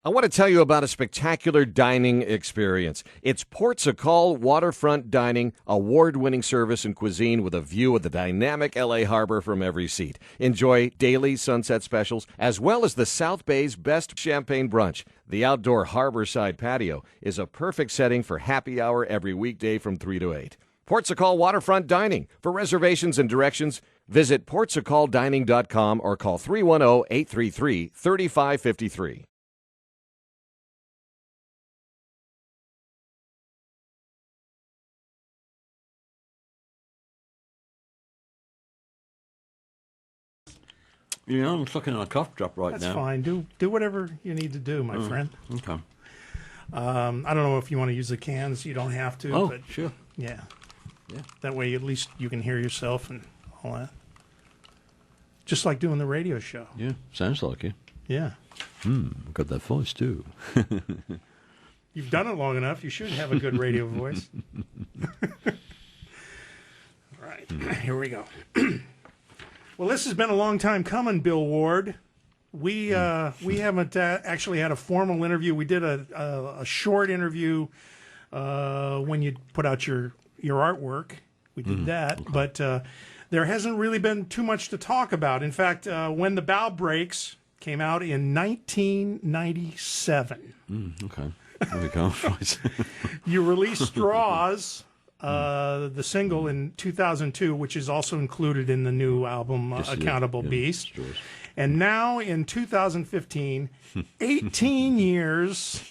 I want to tell you about a spectacular dining experience. It's Ports a Call Waterfront Dining, award-winning service and cuisine with a view of the dynamic LA Harbor from every seat. Enjoy daily sunset specials as well as the South Bay's best champagne brunch. The outdoor harborside patio is a perfect setting for happy hour every weekday from 3 to 8. Ports a Call Waterfront Dining. For reservations and directions, visit portsacalldining.com or call 310-833-3553. You know, I'm looking at a cough drop right now. That's fine. Do whatever you need to do, my friend. Okay. I don't know if you want to use the cans. You don't have to. Oh, but sure. Yeah. Yeah. That way, at least you can hear yourself and all that. Just like doing the radio show. Yeah, sounds like it. Yeah. I've got that voice too. You've done it long enough. You should have a good radio voice. All right. Here we go. Well, this has been a long time coming, Bill Ward. We haven't actually had a formal interview. We did a short interview when you put out your artwork. We did that, okay. But there hasn't really been too much to talk about. In fact, When the Bow Breaks came out in 1997. Okay, there we go. Right. You released Straws. The single in 2002, which is also included in the new album, Accountable Beast. Straws. And now in 2015, 18 years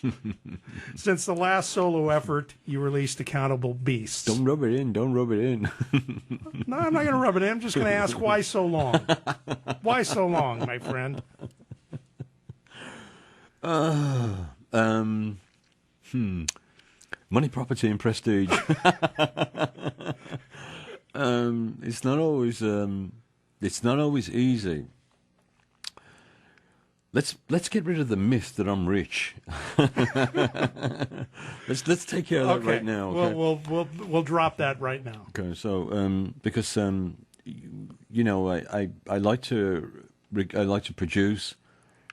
since the last solo effort, you released Accountable Beast. Don't rub it in. Don't rub it in. No, I'm not going to rub it in. I'm just going to ask why so long? Why so long, my friend? Money, property, and prestige. It's not always. It's not always easy. Let's get rid of the myth that I'm rich. let's take care of that right now. Okay? We'll drop that right now. Okay, so because you know I like to produce,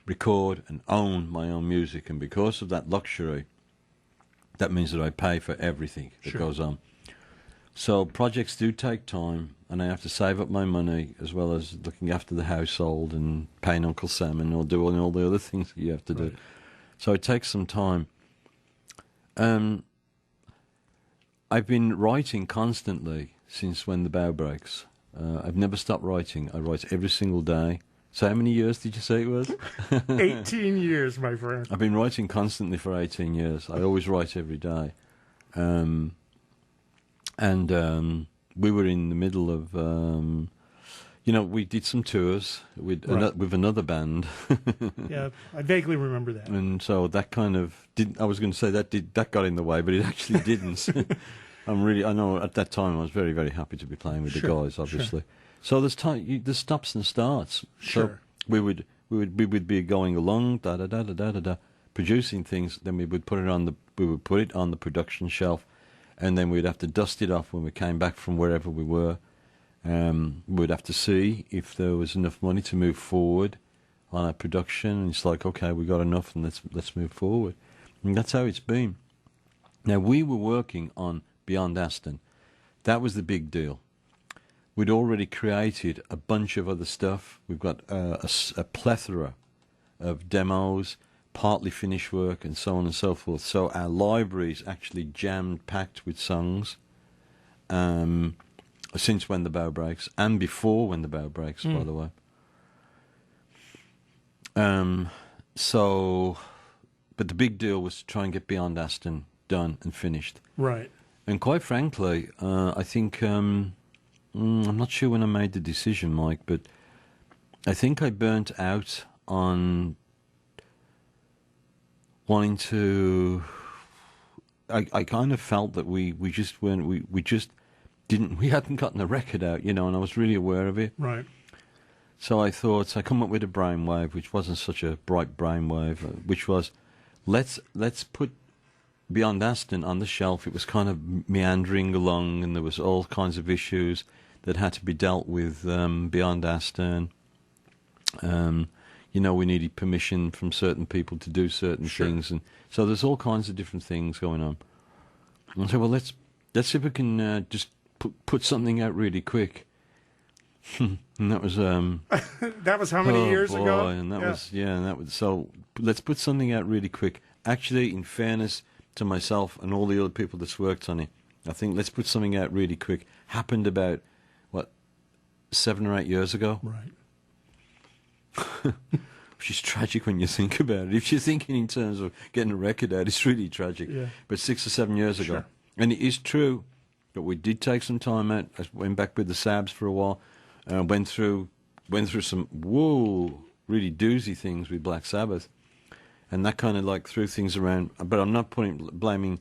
record, and own my own music, and because of that luxury. That means that I pay for everything that goes on. So projects do take time, and I have to save up my money as well as looking after the household and paying Uncle Sam and doing all the other things that you have to do. So it takes some time. I've been writing constantly since When the Bow Breaks. I've never stopped writing. I write every single day. So how many years did you say it was? 18 years, my friend. I've been writing constantly for 18 years. I always write every day. And we were in the middle of, we did some tours with another band. Yeah, I vaguely remember that. And so that kind of I was going to say that got in the way, but it actually didn't. I know at that time I was very, very happy to be playing with the guys, obviously. Sure. So there's stops and starts. Sure. So we would be going along, producing things. Then we would put it on the production shelf, and then we'd have to dust it off when we came back from wherever we were. We'd have to see if there was enough money to move forward on our production. And it's like, okay, we got enough, and let's move forward. And that's how it's been. Now we were working on Beyond Aston. That was the big deal. We'd already created a bunch of other stuff. We've got a plethora of demos, partly finished work, and so on and so forth. So our library is actually jam-packed with songs since When the Bow Breaks, and before When the Bow Breaks, by the way. But the big deal was to try and get Beyond Aston done and finished. Right. And quite frankly, I think... I'm not sure when I made the decision, Mike, but I think I burnt out on wanting to... I kind of felt that we hadn't gotten a record out, and I was really aware of it. Right. So I thought, I come up with a brainwave, which wasn't such a bright brainwave, which was, let's put Beyond Aston on the shelf. It was kind of meandering along, and there was all kinds of issues that had to be dealt with Beyond Aston. we needed permission from certain people to do certain things, and so there's all kinds of different things going on. And I said, well, let's see if we can just put something out really quick. And that was that was how many years ago? And that was so. Let's put something out really quick. Actually, in fairness to myself and all the other people that's worked on it, I think let's put something out really quick. Happened about 7 or 8 years ago. Right. Which is tragic when you think about it. If you're thinking in terms of getting a record out, it's really tragic. Yeah. But 6 or 7 years ago, and it is true that we did take some time out. I went back with the Sabs for a while. Went through some really doozy things with Black Sabbath, and that kind of like threw things around. But I'm not blaming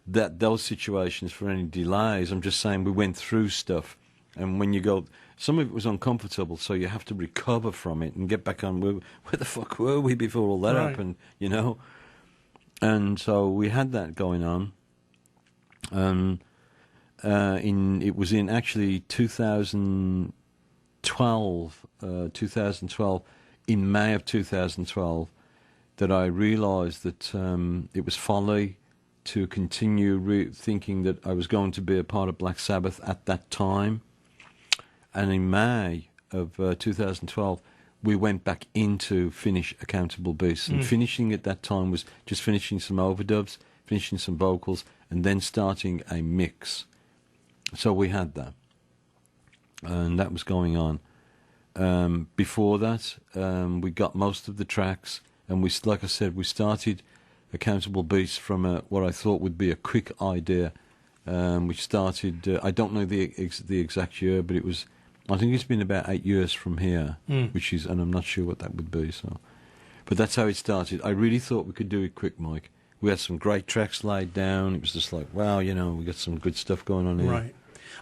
those situations for any delays. I'm just saying we went through stuff, and when you go, some of it was uncomfortable, so you have to recover from it and get back on. Where the fuck were we before all that happened? And so we had that going on. It was in actually 2012, in May of 2012, that I realised that it was folly to continue thinking that I was going to be a part of Black Sabbath at that time. And in May of 2012, we went back into finish Accountable Beasts. And finishing at that time was just finishing some overdubs, finishing some vocals, and then starting a mix. So we had that. And that was going on. Before that, we got most of the tracks, and like I said, we started Accountable Beasts from what I thought would be a quick idea. We started, I don't know the exact year, but I think it's been about 8 years from here, and I'm not sure what that would be. But that's how it started. I really thought we could do it quick, Mike. We had some great tracks laid down. It was just like, wow, we got some good stuff going on here. Right.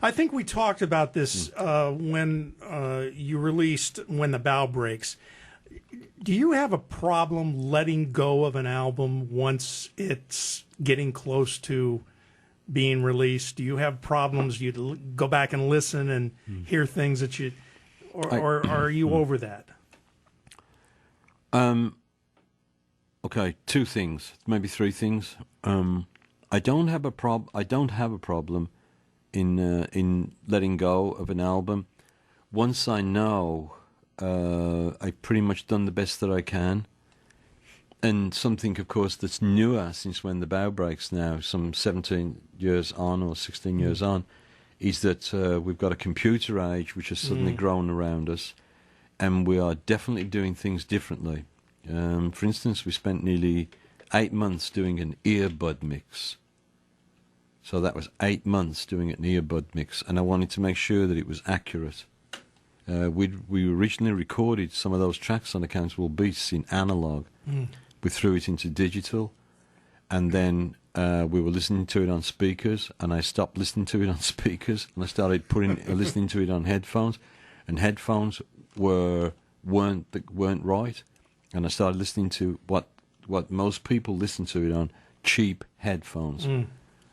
I think we talked about this when you released When the Bow Breaks. Do you have a problem letting go of an album once it's getting close to being released? Do you have problems? You go back and listen and hear things that you, or are you over that? Okay, 2 things, maybe 3 things. I don't have a problem in letting go of an album once I know I've pretty much done the best that I can. And something, of course, that's newer since When the Bow Breaks now, some 17 years on or 16 years on, is that we've got a computer age which has suddenly grown around us, and we are definitely doing things differently. For instance, we spent nearly 8 months doing an earbud mix. So that was 8 months doing an earbud mix, and I wanted to make sure that it was accurate. We originally recorded some of those tracks on Accountable Beasts in analog. We threw it into digital, and then we were listening to it on speakers, and I stopped listening to it on speakers, and I started listening to it on headphones, and headphones weren't right, and I started listening to what most people listen to it on, cheap headphones.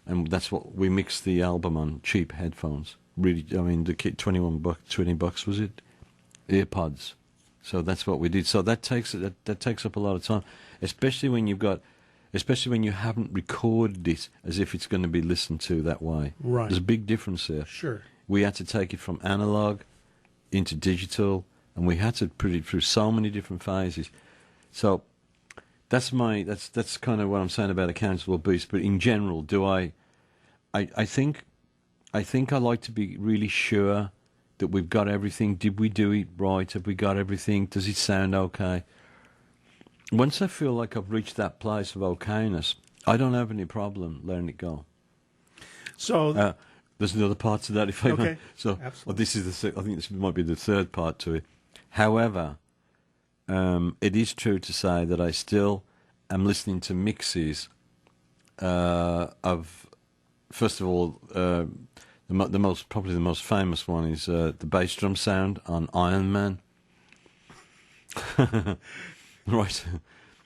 And that's what we mixed the album on, cheap headphones. Really, I mean, the kit, $20 was it? Earpods. So that's what we did. So that takes up a lot of time, especially when you haven't recorded it as if it's going to be listened to that way. Right. There's a big difference there. Sure. We had to take it from analog into digital, and we had to put it through so many different phases. So that's kind of what I'm saying about Accountable Beast. But in general, I think I like to be really sure that we've got everything. Did we do it right? Have we got everything? Does it sound okay? Once I feel like I've reached that place of okayness, I don't have any problem letting it go. So there's another part to that, if I may. So this is I think this might be the third part to it. However, it is true to say that I still am listening to mixes of, first of all, probably the most famous one is the bass drum sound on Iron Man. Right.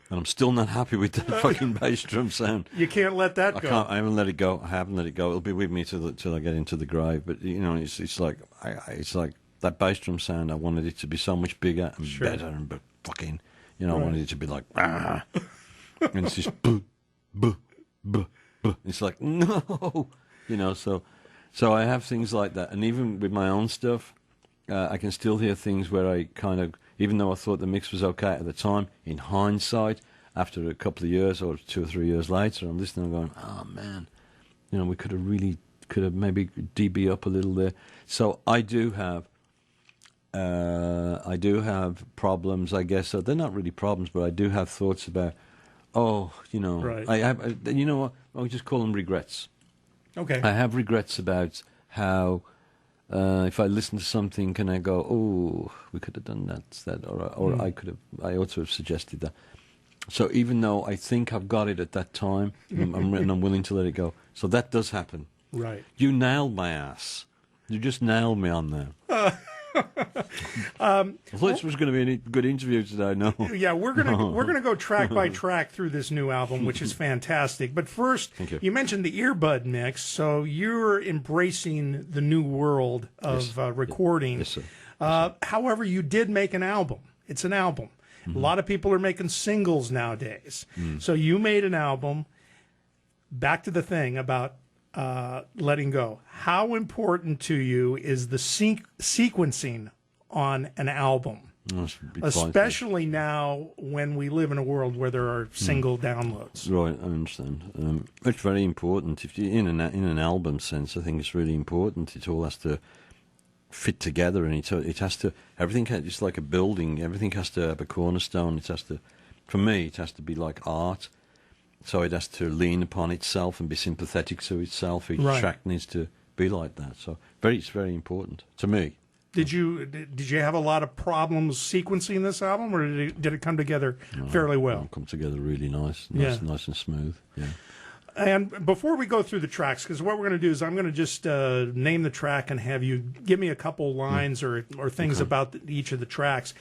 And I'm still not happy with that fucking bass drum sound. You can't let that go. I haven't let it go. I haven't let it go. It'll be with me till I get into the grave. But it's like that bass drum sound. I wanted it to be so much bigger and better and fucking. You know, I wanted it to be like, ah. And it's just, buh, buh, buh, buh. It's like, no. You know, so I have things like that. And even with my own stuff, I can still hear things where I kind of, even though I thought the mix was okay at the time, in hindsight, after a couple of years or 2 or 3 years later, I'm listening and going, oh, man, you know, we could have maybe dB up a little there. So I do have problems, I guess. So they're not really problems, but I do have thoughts about, you know, right. you know what, I'll just call them regrets. Okay. I have regrets about how, if I listen to something, can I go, oh, we could have done that, or I ought to have suggested that. So even though I think I've got it at that time, and I'm willing to let it go. So that does happen. Right. You nailed my ass. You just nailed me on there. I thought this was going to be a good interview today. No. Yeah, we're gonna go track by track through this new album, which is fantastic. But first, you mentioned the earbud mix, so you're embracing the new world of recording. Yes, sir. However, you did make an album. It's an album. A lot of people are making singles nowadays. So you made an album. Back to the thing about letting go. How important to you is the sequencing on an album? Especially now when we live in a world where there are single downloads. Right, I understand. It's very important. If you in an album sense, I think it's really important. It all has to fit together, and it has to. Everything it's like a building. Everything has to have a cornerstone. It has to. For me, it has to be like art. So it has to lean upon itself and be sympathetic to itself. Each track needs to be like that. So it's very important to me. Did you have a lot of problems sequencing this album, or did it come together fairly well? It come together really nice and smooth. Yeah. And before we go through the tracks, because what we're going to do is I'm going to just name the track and have you give me a couple lines or things about each of the tracks.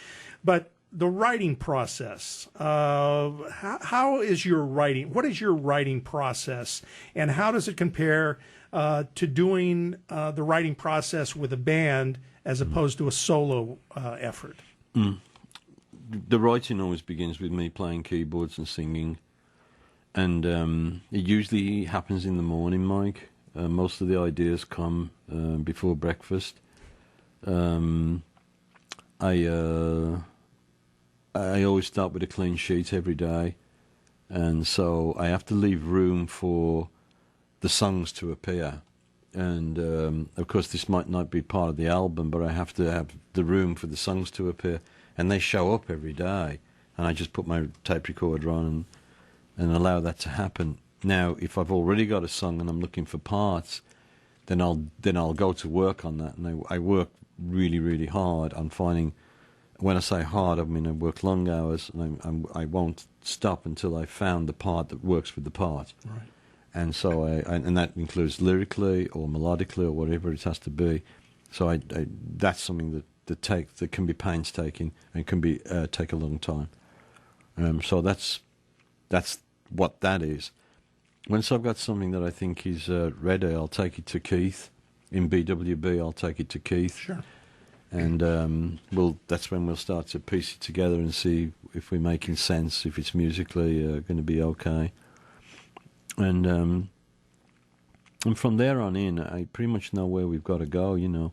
But the writing process, how is your writing? What is your writing process, and how does it compare to doing the writing process with a band as opposed to a solo effort? The writing always begins with me playing keyboards and singing. And it usually happens in the morning, Mike. Most of the ideas come before breakfast. I always start with a clean sheet every day. And so I have to leave room for the songs to appear. And, of course, this might not be part of the album, but I have to have the room for the songs to appear. And they show up every day. And I just put my tape recorder on and allow that to happen. Now, if I've already got a song and I'm looking for parts, then I'll go to work on that, and I work really, really hard on finding. When I say hard, I mean I work long hours, and I won't stop until I've found the part that works with the part. Right. And so and that includes lyrically or melodically or whatever it has to be. So that's something that can be painstaking and can be take a long time. So that's what that is. Once I've got something that I think is ready, I'll take it to Keith. In BWB, I'll take it to Keith. Sure. And that's when we'll start to piece it together and see if we're making sense, if it's musically going to be okay. And from there on in, I pretty much know where we've got to go, you know.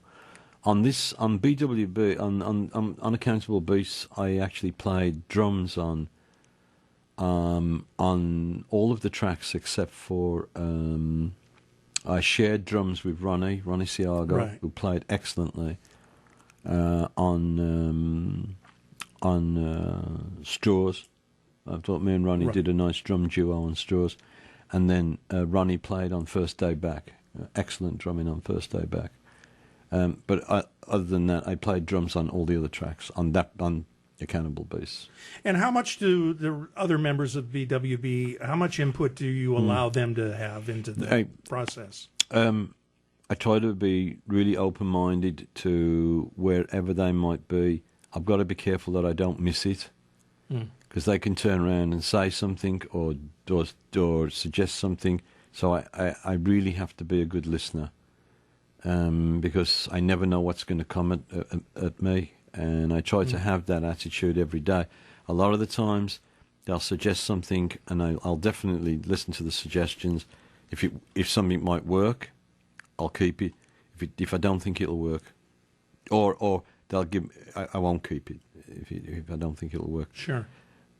On BWB, on Unaccountable Beasts, I actually played drums on all of the tracks except for I shared drums with Ronnie Siago, who played excellently on Straws. I thought me and Ronnie did a nice drum duo on Straws, and then Ronnie played on First Day Back. Excellent drumming on First Day Back. But other than that, I played drums on all the other tracks on Accountable Beasts. And how much do the other members of BWB, how much input do you allow them to have into the process? I try to be really open-minded to wherever they might be. I've got to be careful that I don't miss it, because they can turn around and say something or suggest something. So I really have to be a good listener, because I never know what's going to come at me. And I try to have that attitude every day. a lot of the times they'll suggest something, and I'll definitely listen to the suggestions. If something might work, I'll keep it. If I don't think it'll work, or they'll give, I won't keep it if I don't think it'll work. Sure.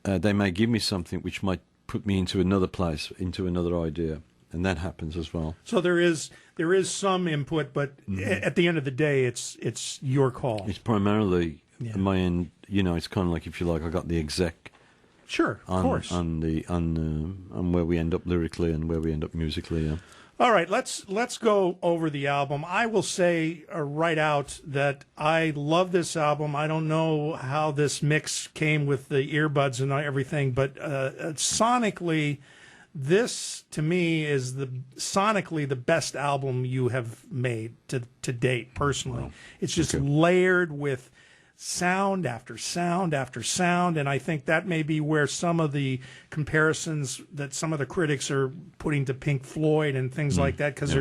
They may give me something which might put me into another place, into another idea, and that happens as well. So there is some input, but at the end of the day, it's your call. It's primarily my end. It's kind of like, if you like, I got the exec. Sure, of course. On where we end up lyrically and where we end up musically. Yeah. All right, let's go over the album. I will say right out that I love this album. I don't know how this mix came with the earbuds and everything, but sonically, this to me is sonically the best album you have made to date. Personally, wow. It's just layered with sound after sound after sound, and I think that may be where some of the comparisons that some of the critics are putting to Pink Floyd and things like that, because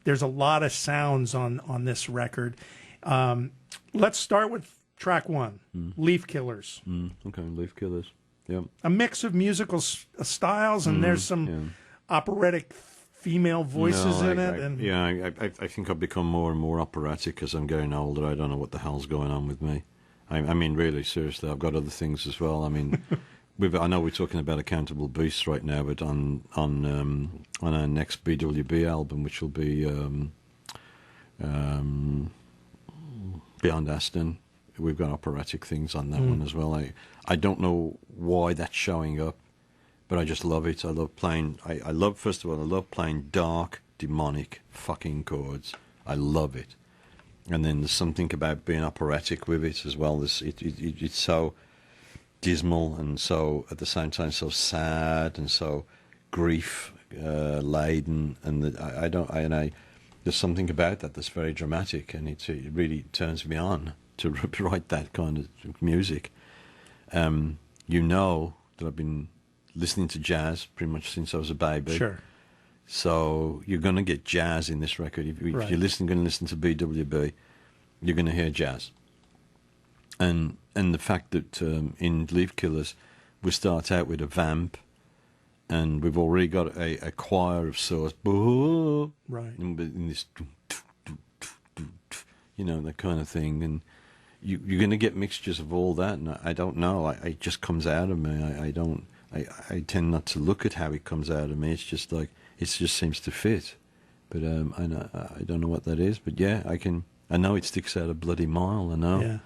there's a lot of sounds on this record. Let's start with track 1, Leaf Killers. Okay, Leaf Killers. Yeah, a mix of musical styles, and there's some operatic female voices in it. I think I've become more and more operatic as I'm getting older. I don't know what the hell's going on with me. I mean, really, seriously, I've got other things as well. I mean, I know we're talking about Accountable Beasts right now, but on our next BWB album, which will be Beyond Aston, we've got operatic things on that one as well. I don't know why that's showing up, but I just love it. I love playing. I love, first of all, I love playing dark, demonic fucking chords. I love it. And then there's something about being operatic with it as well. It's so dismal and so, at the same time, so sad and so grief laden. And there's something about that that's very dramatic, and it really turns me on to write that kind of music. That I've been listening to jazz pretty much since I was a baby. Sure. So you're going to get jazz in this record. If you're going to listen to BWB, you're going to hear jazz. And the fact that in Leaf Killers, we start out with a vamp, and we've already got a choir of sorts. Right. In this, that kind of thing. And you're going to get mixtures of all that, and I don't know. It just comes out of me. I tend not to look at how it comes out of me. It's just like, it just seems to fit. But I don't know what that is. But yeah, I know it sticks out a bloody mile. I know.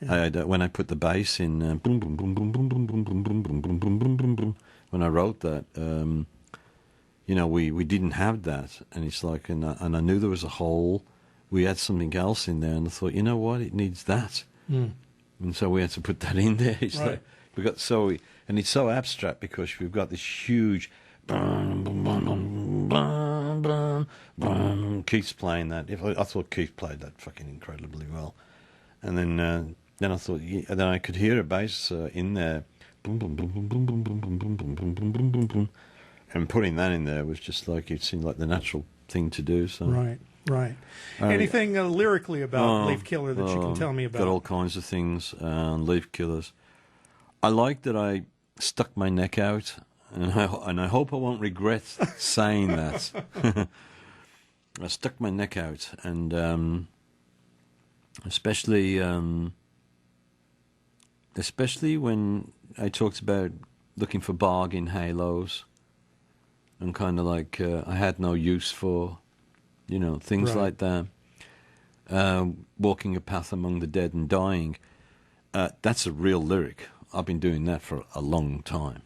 Yeah. When I put the bass in, boom, boom, boom, boom, boom, boom, boom, boom, boom, boom, boom, boom, boom, boom, boom. When I wrote that, we didn't have that, and it's like, and I knew there was a hole. We had something else in there, and I thought, you know what, it needs that, and so we had to put that in there. It's like we got and it's so abstract because we've got this huge. Keith's playing that. I thought Keith played that fucking incredibly well, and then I thought, then I could hear a bass in there, boom, boom, boom, boom, boom, boom, boom, boom, boom, boom, boom, boom, boom, boom, boom, and putting that in there was just like, it seemed like the natural thing to do. So right. Anything lyrically about Leaf Killer that you can tell me about? Got all kinds of things on Leaf Killers. I like that I stuck my neck out. And I hope I won't regret saying that. I stuck my neck out, and especially when I talked about looking for bargain halos, and kind of like I had no use for, things like that. Walking a path among the dead and dying. That's a real lyric. I've been doing that for a long time.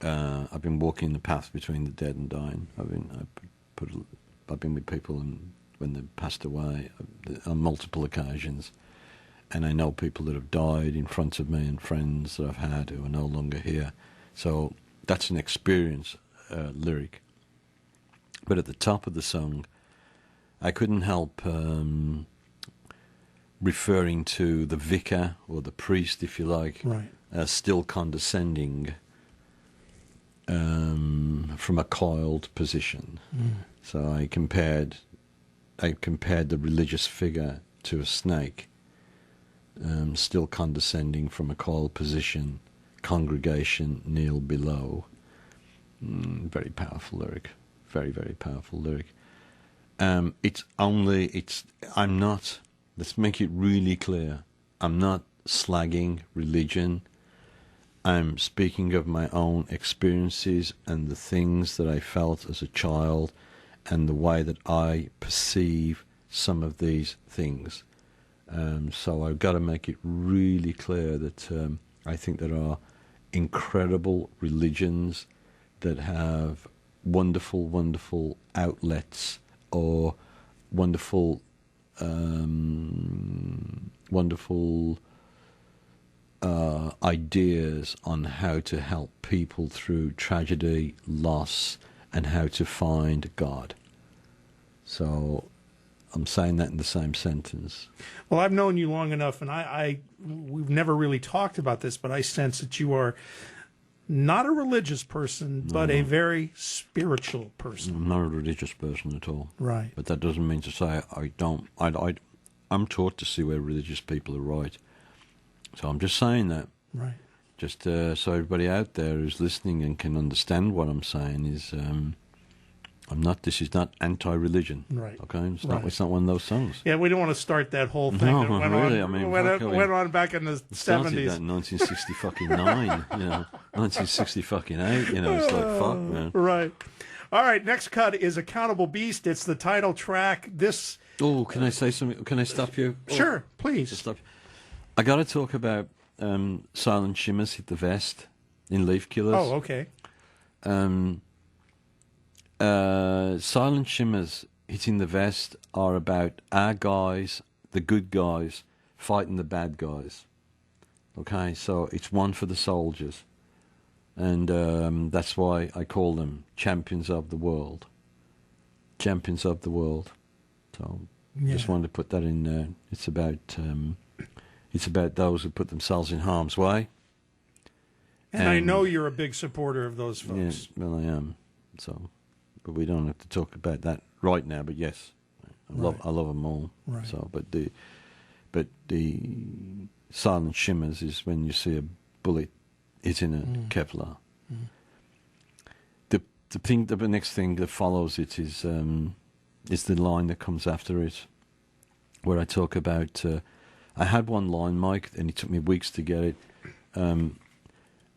I've been walking the path between the dead and dying. I've been with people when they've passed away on multiple occasions, and I know people that have died in front of me and friends that I've had who are no longer here. So that's an experience lyric. But at the top of the song, I couldn't help referring to the vicar or the priest, if you like, as still condescending. From a coiled position. So I compared the religious figure to a snake, still condescending from a coiled position, congregation kneel below. Very powerful lyric. Very, very powerful lyric. I'm not, let's make it really clear, I'm not slagging religion. I'm speaking of my own experiences and the things that I felt as a child and the way that I perceive some of these things. So I've got to make it really clear that I think there are incredible religions that have wonderful, wonderful outlets or wonderful, wonderful ideas on how to help people through tragedy, loss, and how to find God. So I'm saying that in the same sentence. Well, I've known you long enough, and we've never really talked about this, but I sense that you are not a religious person, but a very spiritual person. I'm not a religious person at all. Right. But that doesn't mean to say I'm taught to see where religious people are right. So I'm just saying that. Right. Just so everybody out there who's listening and can understand what I'm saying is, this is not anti-religion. Right. Okay? It's not one of those songs. Yeah, we don't want to start that whole thing. No, that went really. On, went on back in the started 70s. that in 1969, 1968, it's like, fuck, man. Right. All right, next cut is Accountable Beast. It's the title track. This... Oh, can I say something? Can I stop you? Sure, please. Stop. I got to talk about Silent Shimmers Hit the Vest in Leaf Killers. Oh, okay. Silent Shimmers Hitting the Vest are about our guys, the good guys, fighting the bad guys. Okay, so it's one for the soldiers. And that's why I call them champions of the world. Champions of the world. So just wanted to put that in there. It's about those who put themselves in harm's way. And I know you're a big supporter of those folks. Yeah, well, I am. So, but we don't have to talk about that right now. But yes, I love them all. Right. So, but the silent shimmers is when you see a bullet hitting a Kevlar. The next thing that follows it is the line that comes after it, where I talk about. I had one line, Mike, and it took me weeks to get it.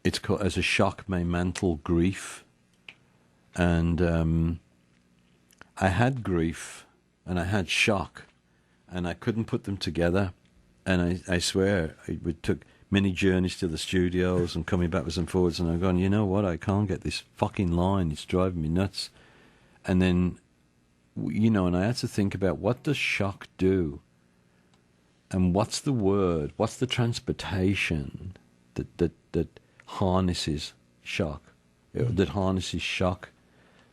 It's called "As a Shock May Mantle Grief," and I had grief and I had shock, and I couldn't put them together. And I swear it took many journeys to the studios and coming backwards and forwards, and I'm going, you know what, I can't get this fucking line, it's driving me nuts. And then, and I had to think about, what does shock do? And what's the word, what's the transportation that harnesses shock, that harnesses shock,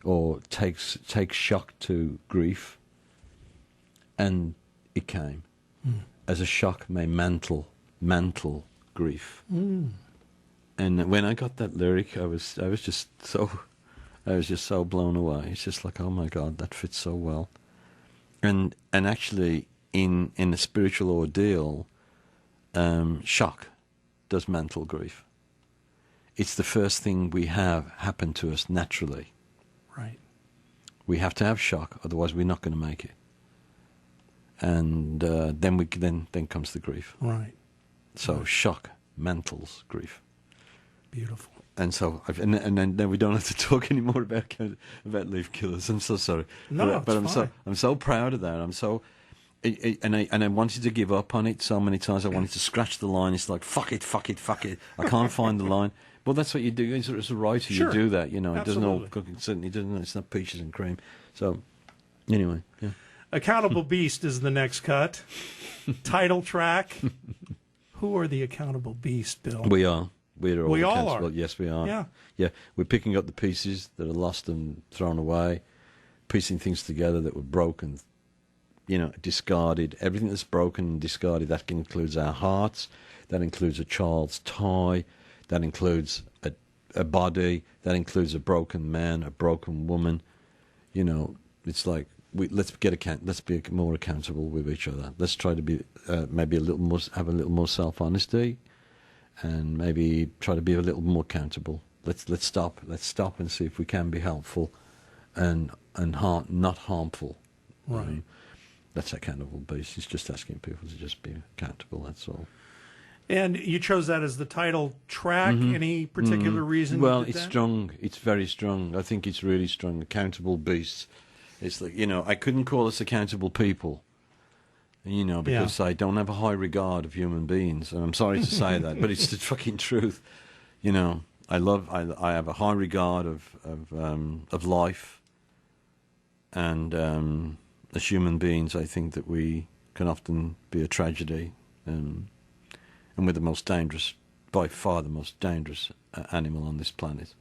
or takes shock to grief? And it came. As a shock may mantle grief. And when I got that lyric, I was just so blown away. It's just like, oh my God, that fits so well. And actually, in a spiritual ordeal, shock does mantle grief. It's the first thing we have happen to us naturally. Right. We have to have shock, otherwise we're not going to make it. And then comes the grief. Right. So shock mantles grief. Beautiful. And so, and then we don't have to talk anymore about Leaf Killers. I'm so sorry. No, but it's fine. I'm so proud of that. I'm so, and I wanted to give up on it so many times. I wanted to scratch the line. It's like fuck it. I can't find the line. Well, that's what you do as a writer. Sure. You do that. It doesn't all Absolutely. certainly doesn't. It's not peaches and cream. So anyway, yeah. Accountable Beast is the next cut. Title track. Who are the Accountable Beast, Bill? We are. We all are. Yes, we are. Yeah. Yeah, we're picking up the pieces that are lost and thrown away, piecing things together that were broken, discarded. Everything that's broken and discarded, that includes our hearts, that includes a child's toy, that includes a body, that includes a broken man, a broken woman. It's like, let's be more accountable with each other. Let's try to be maybe have a little more self-honesty, and maybe try to be a little more accountable. Let's stop and see if we can be helpful and not harmful. Right. That's accountable beast. It's just asking people to just be accountable. That's all. And you chose that as the title track. Any particular reason? Well, you did it's that? strong. It's very strong. I think it's really strong. Accountable beasts. It's like, I couldn't call us accountable people. Because I don't have a high regard of human beings. And I'm sorry to say that, but it's the fucking truth. I have a high regard of life. And as human beings, I think that we can often be a tragedy. And we're the most dangerous, by far the most dangerous animal on this planet.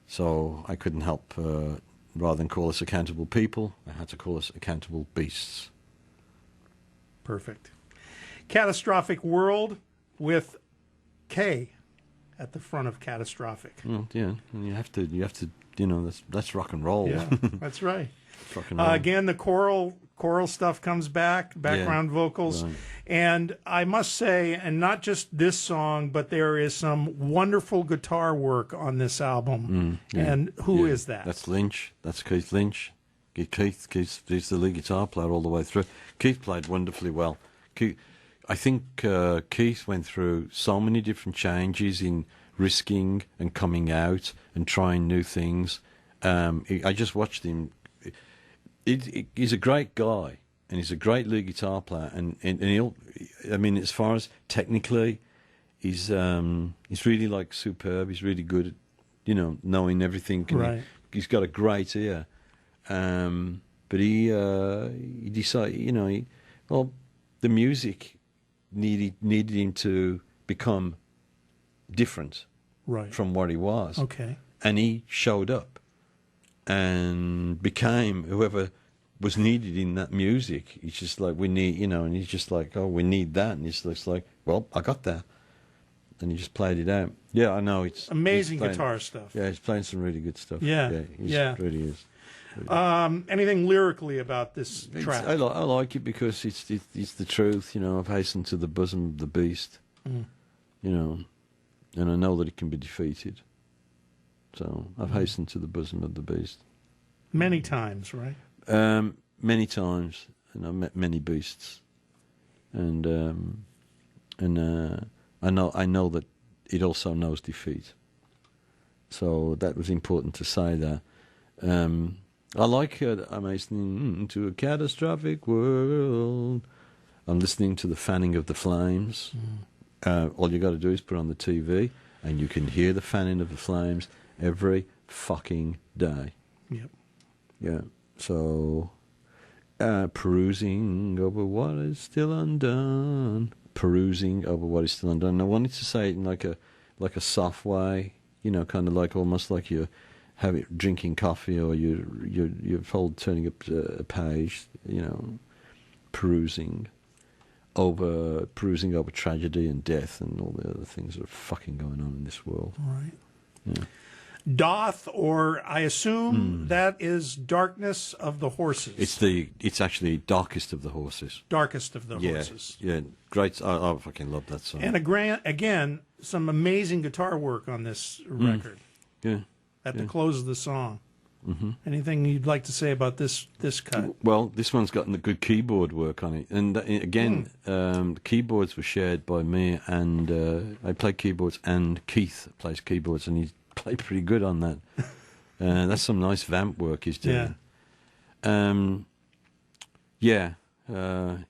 So I couldn't help, rather than call us accountable people, I had to call us accountable beasts. Perfect. Catastrophic World with K at the front of catastrophic. Well, yeah, and you have to, that's rock and roll. Yeah, that's right. Rock and roll. Again, the choral stuff comes back, background vocals. Right. And I must say, and not just this song, but there is some wonderful guitar work on this album. And who is that? That's Lynch. That's Keith Lynch. Keith's the lead guitar player all the way through. Keith played wonderfully well. I think Keith went through so many different changes in risking and coming out and trying new things. I just watched him. He's a great guy, and he's a great lead guitar player. And he'll, as far as technically, he's really superb. He's really good at, knowing everything. Right. He's got a great ear. But he decided, the music needed him to become different from what he was. Okay. And he showed up and became whoever was needed in that music. He's just like, we need, and he's just like, oh, we need that. And he's just like, well, I got that. And he just played it out. Yeah, I know. It's amazing guitar stuff. Yeah, he's playing some really good stuff. Yeah, he really is. Anything lyrically about this track? I like it because it's the truth. I've hastened to the bosom of the beast. And I know that it can be defeated. So I've hastened to the bosom of the beast. Many times, right? Many times, and I've met many beasts, and I know that it also knows defeat. So that was important to say that. I like it. I'm listening to a catastrophic world. I'm listening to the fanning of the flames. All you got to do is put on the TV, and you can hear the fanning of the flames every fucking day. Yep. Yeah. So, perusing over what is still undone. Perusing over what is still undone. I wanted to say it in like a soft way, kind of like almost like you have it drinking coffee, or you're turning up a page, perusing over tragedy and death and all the other things that are fucking going on in this world. All right. Yeah. Doth, or I assume that is Darkness of the Horses. It's actually Darkest of the Horses. Darkest of the Horses. Yeah, great. I fucking love that song. And again, some amazing guitar work on this record. Yeah. At the close of the song. Anything you'd like to say about this cut? Well, this one's got the good keyboard work on it, and again, the keyboards were shared by me, and I play keyboards, and Keith plays keyboards, and he played pretty good on that. That's some nice vamp work he's doing.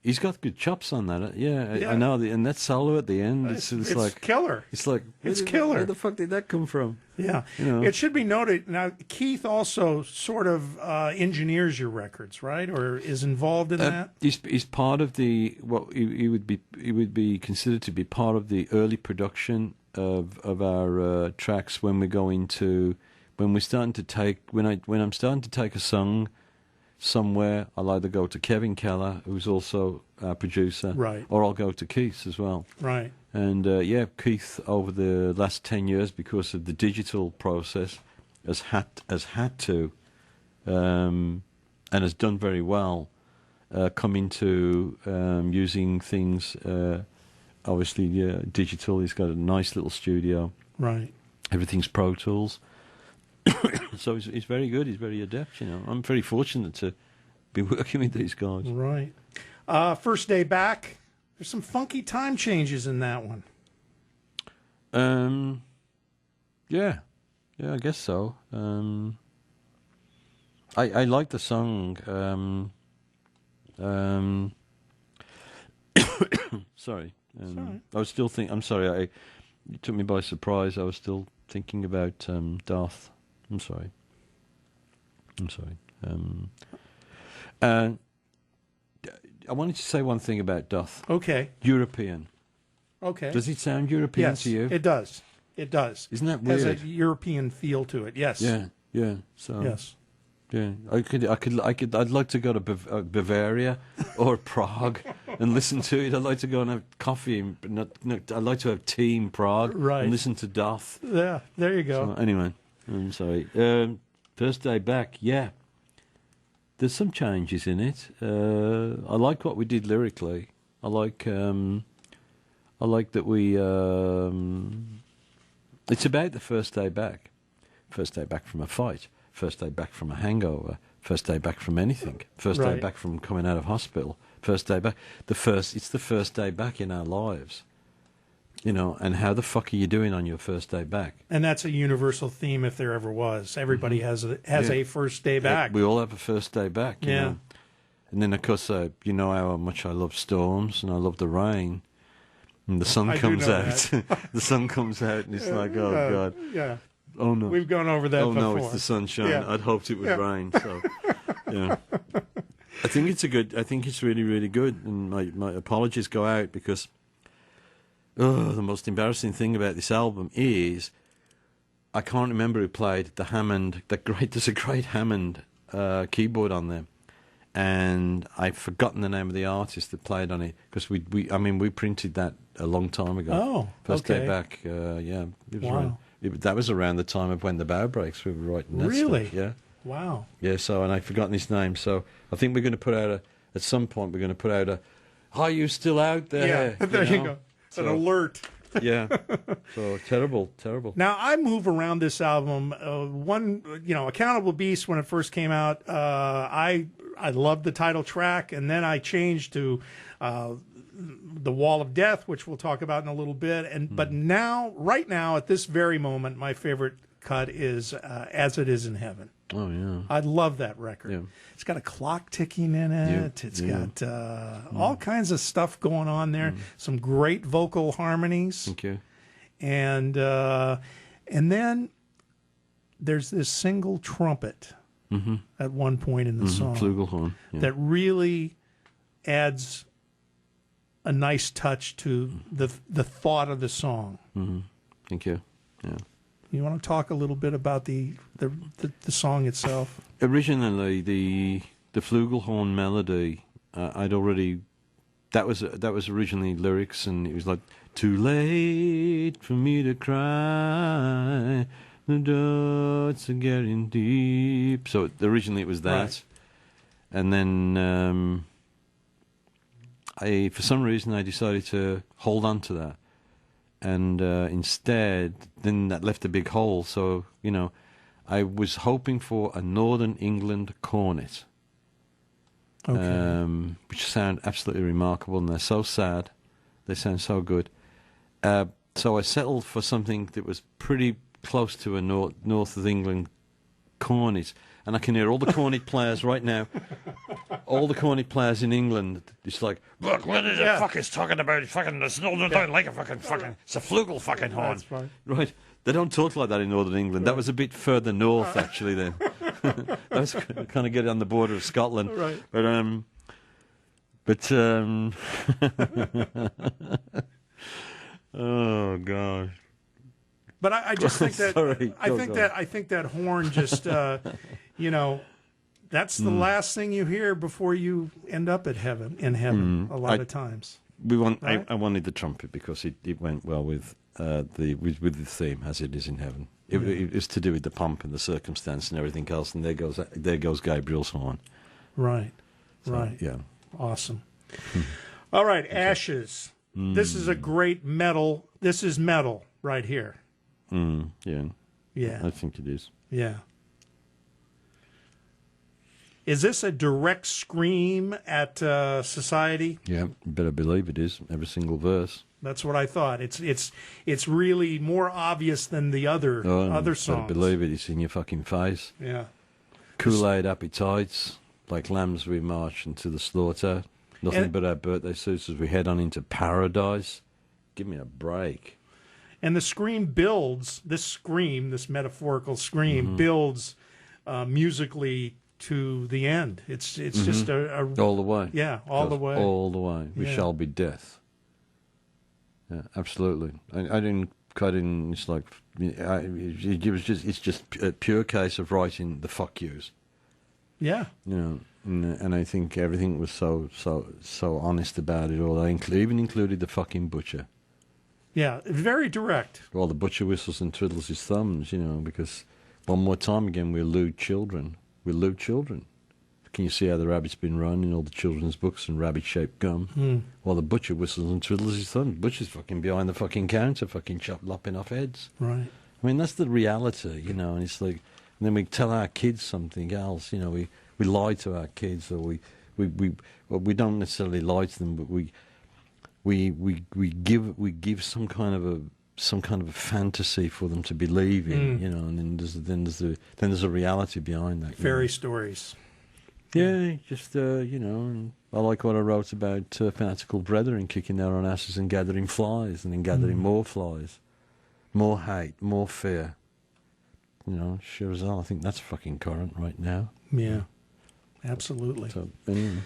He's got good chops on that. I know. And that solo at the end, it's like killer. It's like killer. Where the fuck did that come from? Yeah, It should be noted now. Keith also sort of engineers your records, right, or is involved in that. He's part of the he would be considered to be part of the early production of our tracks when I'm starting to take a song somewhere. I'll either go to Kevin Keller, who's also our producer, right, or I'll go to Keith as well. Right. And Keith, over the last 10 years, because of the digital process, has had to, and has done very well, come into using things obviously digital. He's got a nice little studio. Right. Everything's Pro Tools. So he's very good. He's very adept. I'm very fortunate to be working with these guys. Right. First Day Back. There's some funky time changes in that one. Yeah, I guess so. I like the song. Sorry. Sorry. I was still thinking. I'm sorry. You took me by surprise. I was still thinking about Darth. I'm sorry. I wanted to say one thing about Darth. Okay. European. Okay. Does it sound European Yes, to you? it does. It does. Isn't that Has weird? a European feel to it. Yes. Yeah. So Yes. yeah, I'd like to go to Bavaria or Prague and listen to it. I'd like to go and have coffee, but I'd like to have tea in Prague Right. and listen to Darth. Yeah. There you go. So anyway, I'm sorry. First Day Back, yeah. There's some changes in it. I like what we did lyrically. I like that we. It's about the first day back. First day back from a fight. First day back from a hangover. First day back from anything. First day Right. back from coming out of hospital. First day back. It's the first day back in our lives. And how the fuck are you doing on your first day back? And that's a universal theme if there ever was. Everybody has a first day back. We all have a first day back. You Yeah. know? And then, of course, you know how much I love storms and I love the rain. And the sun I do comes know out. The sun comes out and it's like, oh, God. Yeah. Oh, no. We've gone over that Oh, before. no, it's the sunshine. Yeah. I'd hoped it would Yeah. rain. So, yeah. I think it's really, really good. And my apologies go out because the most embarrassing thing about this album is I can't remember who played the Hammond. There's a great Hammond keyboard on there. And I've forgotten the name of the artist that played on it because we printed that a long time ago. Oh, First okay. Day Back, yeah. It was Wow. that was around the time of when the Bow Breaks we were writing that Really? stuff. Yeah. Wow. Yeah, and I've forgotten his name. So I think we're going to put out at some point, are you still out there? Yeah. There you know? go. So, An alert. Yeah. So terrible. Now, I move around this album. Accountable Beast, when it first came out, I loved the title track, and then I changed to The Wall of Death, which we'll talk about in a little bit. But right now, at this very moment, my favorite cut is As It Is in Heaven. Oh, yeah. I love that record. Yeah. It's got a clock ticking in it. It's got all kinds of stuff going on there. Some great vocal harmonies. Thank you. And then there's this single trumpet at one point in the song Flugelhorn. Yeah. that really adds a nice touch to the thought of the song. Thank you. Yeah. You want to talk a little bit about the song itself? Originally, the Flugelhorn melody, that was originally lyrics, and it was like, too late for me to cry, the dots are getting deep. So originally it was that, Right. and then for some reason I decided to hold on to that. And instead, then that left a big hole. So, I was hoping for a Northern England cornet, which sound absolutely remarkable, and they're so sad. They sound so good. So I settled for something that was pretty close to a North of England cornet. And I can hear all the cornet players right now. All the cornet players in England, it's like, look, what is the fuck is talking about? Fucking, it's no, don't like a fucking, it's a flugel fucking horn. That's fine. Right. They don't talk like that in Northern England. That was a bit further north, actually, then. That was kind of getting on the border of Scotland. Right. But oh, God. But I just think that Sorry. I think that horn just that's the last thing you hear before you end up in heaven a lot of times. I wanted the trumpet because it went well with the theme, As It Is in Heaven. It was to do with the pomp and the circumstance and everything else, and there goes Gabriel's horn. Right. So, right. Yeah. Awesome. All right, Ashes. This is a great metal. This is metal right here. Yeah. Yeah. I think it is. Yeah. Is this a direct scream at society? Yeah, you better believe it is. Every single verse. That's what I thought. It's really more obvious than the other songs. Better believe it. It's in your fucking face. Yeah. Kool-Aid appetites, like lambs we march into the slaughter. Nothing but our birthday suits as we head on into paradise. Give me a break. And the scream builds, this metaphorical scream, builds musically to the end. It's just a all the way. Yeah, all the way. All the way. We Yeah. shall be death. Yeah, absolutely. I didn't. It's like it's just a pure case of writing the fuck yous. Yeah. You know, and I think everything was so honest about it all. I even included the fucking butcher. Yeah, very direct. Well, the butcher whistles and twiddles his thumbs, you know, because one more time again we elude children. We elude children. Can you see how the rabbit's been run in all the children's books and rabbit-shaped gum? While the butcher whistles and twiddles his thumbs. Butcher's fucking behind the fucking counter, fucking lopping off heads. Right. I mean, that's the reality, you know, and it's like, and then we tell our kids something else, you know, we lie to our kids, or we don't necessarily lie to them, but we give some kind of a fantasy for them to believe in, you know, and then there's a reality behind that. Fairy stories. Yeah, just you know, and I like what I wrote about fanatical brethren kicking their own asses and gathering flies, and then gathering more flies, more hate, more fear. You know, sure as hell, I think that's fucking current right now. Yeah, absolutely. So anyway.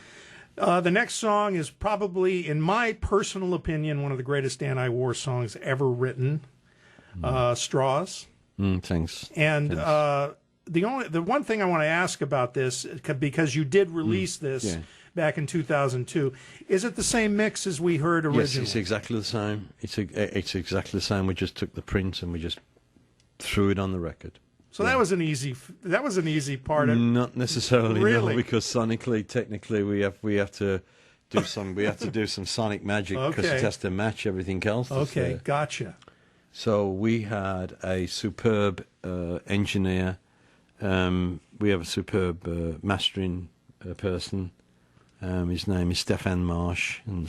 The next song is probably, in my personal opinion, one of the greatest anti-war songs ever written. Straws. Thanks. And the one thing I want to ask about this, because you did release this back in 2002, is it the same mix as we heard originally? Yes, it's exactly the same. It's exactly the same. We just took the print and we just threw it on the record. So that was an easy part of Not necessarily, Really? no, because sonically, technically, we have to do some sonic magic because Okay. it has to match everything else. that's Okay, there. gotcha. So we had a superb engineer. We have a superb mastering person. His name is Stefan Marsh, and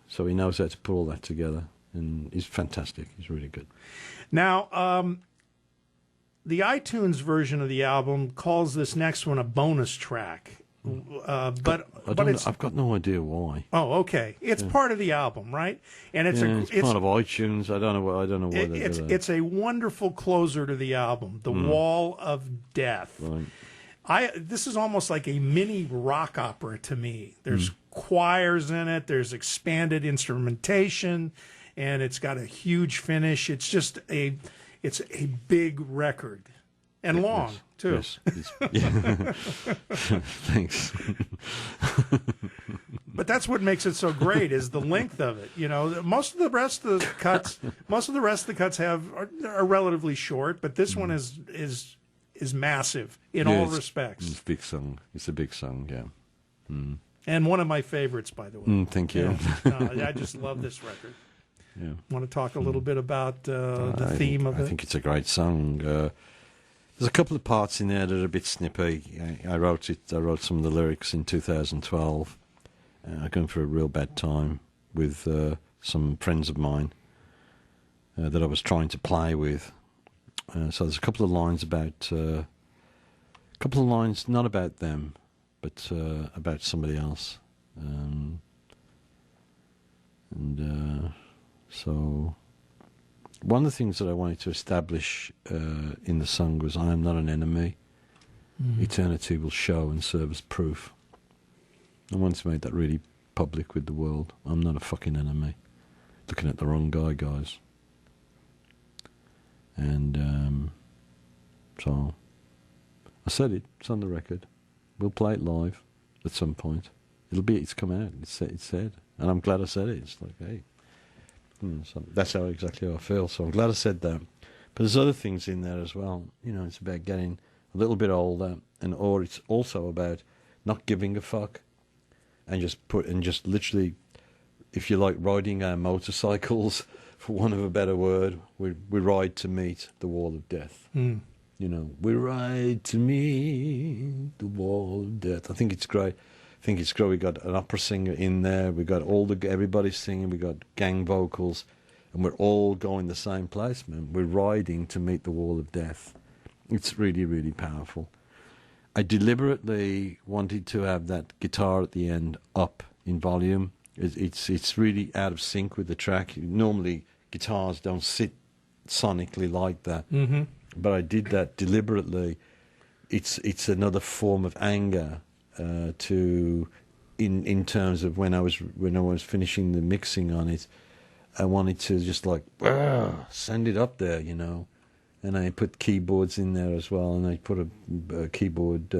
so he knows how to put all that together, and he's fantastic. He's really good. Now, the iTunes version of the album calls this next one a bonus track, but I've got no idea why. Oh, okay. It's part of the album, right? And it's part of iTunes. I don't know why they do that. It's a wonderful closer to the album, The Wall of Death. Right. This is almost like a mini rock opera to me. There's choirs in it. There's expanded instrumentation, and it's got a huge finish. It's just it's a big record and long too. Yes. Thanks. But that's what makes it so great is the length of it. You know, most of the rest of the cuts are relatively short, but this one is massive in all respects. It's a big song. It's a big song, yeah. And one of my favorites, by the way. Thank you. Yeah. No, I just love this record. Yeah. Want to talk a little bit about the theme of it? I think it's a great song. There's a couple of parts in there that are a bit snippy. I wrote some of the lyrics in 2012. Going through a real bad time with some friends of mine that I was trying to play with. So there's a couple of lines not about them, but about somebody else. So one of the things that I wanted to establish in the song was I am not an enemy. Eternity will show and serve as proof. I wanted to make that really public with the world. I'm not a fucking enemy. Looking at the wrong guy, guys. And so I said it. It's on the record. We'll play it live at some point. It's come out. It's said. And I'm glad I said it. It's like, hey. So that's exactly how I feel. So I'm glad I said that. But there's other things in there as well. You know, it's about getting a little bit older, or it's also about not giving a fuck. and just literally, if you like riding our motorcycles, for want of a better word, we ride to meet the wall of death. Mm. You know, we ride to meet the wall of death. I think it's great. We got an opera singer in there. We got everybody singing. We got gang vocals, and we're all going the same place, man. We're riding to meet the wall of death. It's really, really powerful. I deliberately wanted to have that guitar at the end up in volume. It's really out of sync with the track. Normally, guitars don't sit sonically like that, but I did that deliberately. It's another form of anger in terms of when I was finishing the mixing on it. I wanted to just like send it up there, you know. And I put keyboards in there as well, and I put a keyboard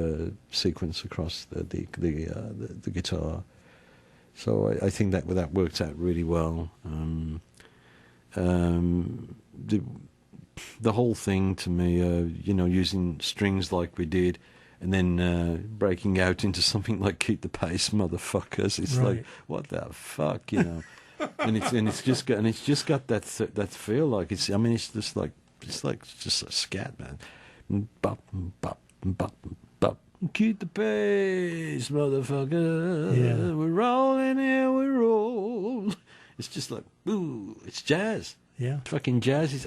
sequence across the guitar. So I think that worked out really well. The whole thing to me, you know, using strings like we did, and then breaking out into something like "Keep the Pace, Motherfuckers." It's like, what the fuck, you know? and it's just got that feel like it's. I mean, it's just a scat, man. Bop, bop, bop, bop. Keep the pace, motherfucker. Yeah. We're rolling here, we roll. It's just like, ooh, it's jazz. Yeah. Fucking jazz. It's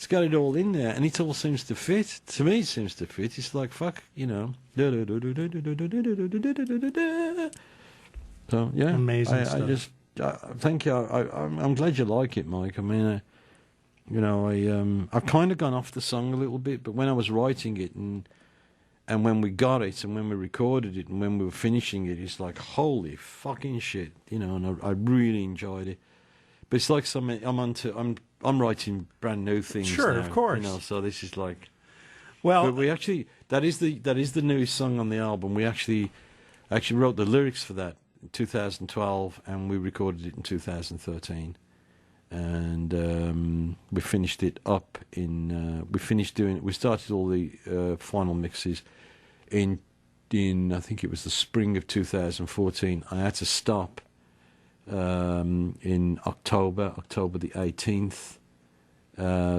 got it all in there, and it all seems to fit. To me, it seems to fit. It's like, fuck, you know. So, yeah. Amazing stuff. Thank you. I'm glad you like it, Mike. I mean, you know, I've kind of gone off the song a little bit, but when I was writing it and when we got it and when we recorded it and when we were finishing it, it's like, holy fucking shit, you know, and I really enjoyed it. But it's like I'm writing brand new things. Sure, now, of course. You know, so this is like, well, but we actually that is the newest song on the album. We actually wrote the lyrics for that in 2012, and we recorded it in 2013. And we finished it up in. We started all the final mixes in I think it was the spring of 2014. I had to stop in October the 18th,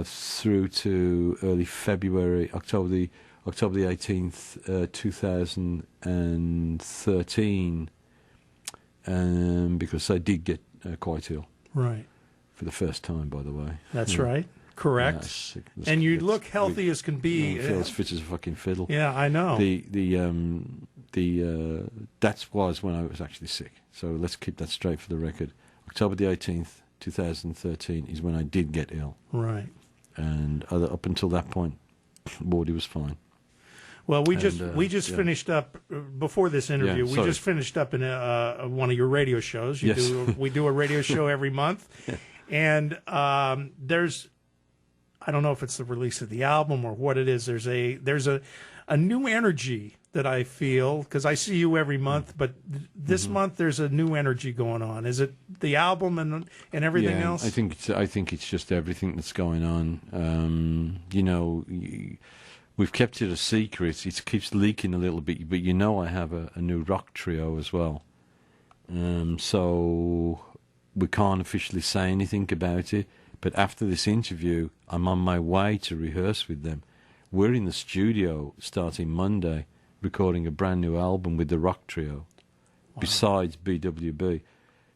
through to early February, October the 18th, 2013, because I did get quite ill. Right. For the first time, by the way. That's right. Correct. And you look healthy as can be. I feel as fit as a fucking fiddle. Yeah, I know. That was when I was actually sick. So let's keep that straight for the record. October the 18th, 2013 is when I did get ill. Right. And up until that point, Wardy was fine. Well, we just finished up before this interview. Yeah, we just finished up in one of your radio shows. We do a radio show every month, and there's, I don't know if it's the release of the album or what it is. There's a new energy that I feel because I see you every month, but this month there's a new energy going on. Is it the album and everything else? I think it's just everything that's going on. You know. We've kept it a secret. It keeps leaking a little bit, but you know I have a new rock trio as well. So we can't officially say anything about it. But after this interview, I'm on my way to rehearse with them. We're in the studio starting Monday, recording a brand new album with the rock trio, besides BWB.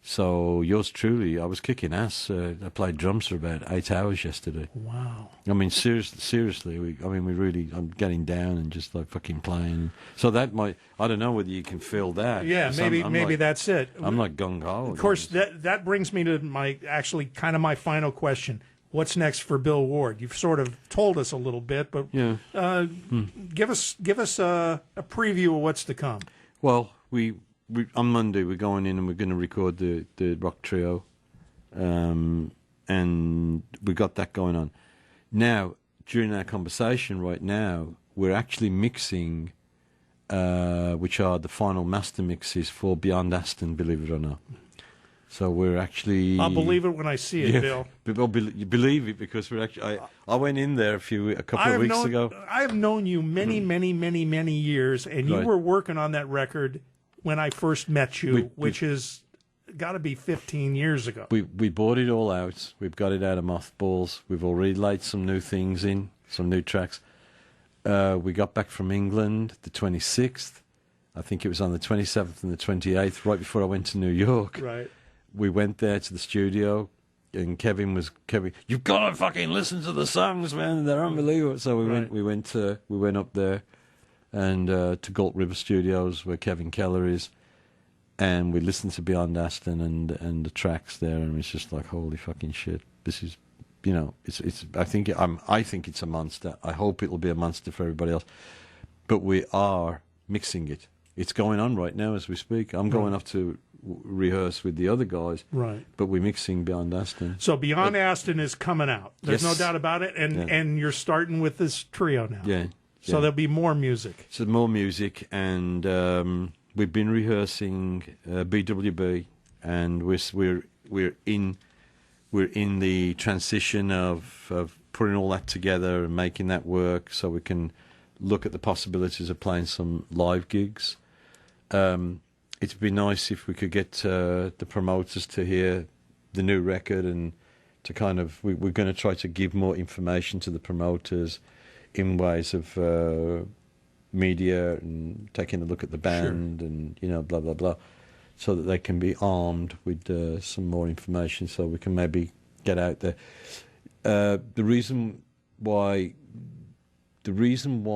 So yours truly, I was kicking ass. I played drums for about 8 hours yesterday. Wow. I mean, seriously, I'm getting down and just like fucking playing. So that I don't know whether you can feel that. Yeah, maybe that's it. I'm like gung-ho. Of course, that brings me to my final question. What's next for Bill Ward? You've sort of told us a little bit, but give us a preview of what's to come. Well, on Monday we're going in and we're going to record the rock trio, and we got that going on. Now, during our conversation right now, we're actually mixing, which are the final master mixes for Beyond Aston, believe it or not. So we're actually... I'll believe it when I see it, Bill. You believe it because we're actually... I went in there a couple of weeks ago. I have known you many, many, many, many years, and you were working on that record when I first met you, which is got to be 15 years ago. We bought it all out. We've got it out of mothballs. We've already laid some new things in, some new tracks. We got back from England the 26th. I think it was on the 27th and the 28th, right before I went to New York. Right. We went there to the studio, and Kevin, you've got to fucking listen to the songs, man. They're unbelievable. So we went up there and to Galt River Studios where Kevin Keller is, and we listened to Beyond Aston and the tracks there, and it's just like, holy fucking shit. This is, it's. I think it's a monster. I hope it'll be a monster for everybody else. But we are mixing it. It's going on right now as we speak. I'm going off to rehearse with the other guys. Right. But we're mixing Beyond Aston. So Beyond Aston is coming out. There's no doubt about it. And you're starting with this trio now. Yeah. So there'll be more music. So more music, and we've been rehearsing BWB, and we're in the transition of putting all that together and making that work, so we can look at the possibilities of playing some live gigs. It'd be nice if we could get the promoters to hear the new record, and to kind of we're going to try to give more information to the promoters in ways of media and taking a look at the band and blah blah blah, so that they can be armed with some more information, so we can maybe get out there. The reason why BWB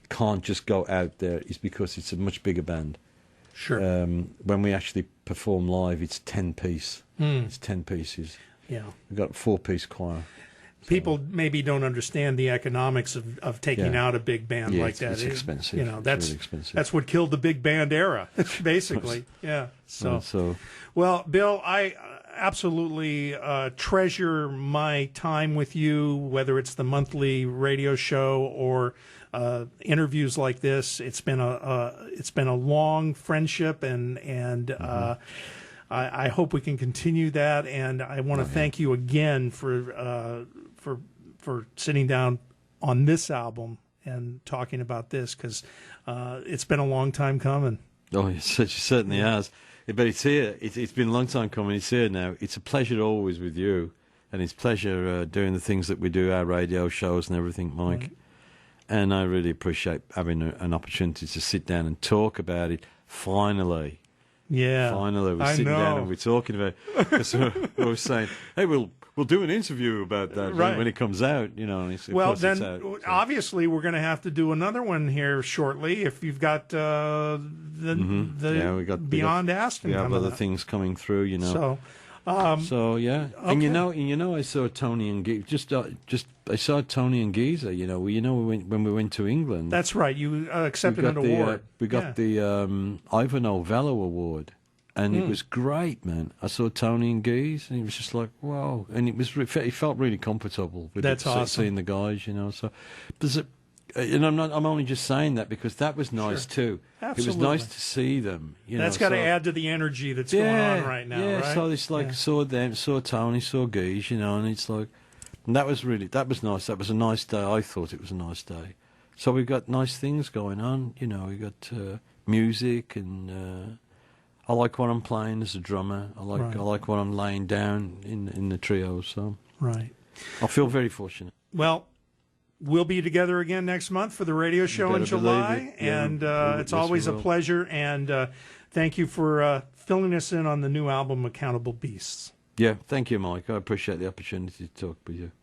can't just go out there is because it's a much bigger band. Sure. When we actually perform live, it's 10-piece. It's 10 pieces. Yeah. We've got a 4-piece choir. People maybe don't understand the economics of taking out a big band like that. It's expensive. That's really expensive. That's what killed the big band era, basically. Yeah. So, well, Bill, I absolutely treasure my time with you, whether it's the monthly radio show or interviews like this. It's been a long friendship, and I hope we can continue that. And I want to thank you again for sitting down on this album and talking about this, because it's been a long time coming. Oh, it certainly has. But it's here. It's been a long time coming. It's here now. It's a pleasure always with you, and it's a pleasure doing the things that we do, our radio shows and everything, Mike. Right. And I really appreciate having an opportunity to sit down and talk about it. Finally. Yeah. Finally, we're sitting down and we're talking about it. Because we were saying, hey, we'll do an interview about that when it comes out. And obviously we're going to have to do another one here shortly if you've got we got Beyond Aston. We have other things coming through. So yeah, okay. and I saw Tony and Geezer. I saw Tony and Geezer. When we went to England. That's right. You accepted an award. We got the Ivanhoe Valor Award, and it was great, man. I saw Tony and Geezer, and it was just like wow, and it felt really comfortable. That's awesome. Seeing the guys, So there's I'm only just saying that because that was nice too. Absolutely. It was nice to see them. That's got to add to the energy that's going on right now. Yeah, right? so it's like saw them, saw Tony, saw Geese, and it's like, and that was nice. That was a nice day. I thought it was a nice day. So we've got nice things going on. We got music, and I like what I'm playing as a drummer. I like what I'm laying down in the trio. So right, I feel very fortunate. Well. We'll be together again next month for the radio show in July, and it's always a pleasure. And thank you for filling us in on the new album, Accountable Beasts. Yeah, thank you, Mike. I appreciate the opportunity to talk with you.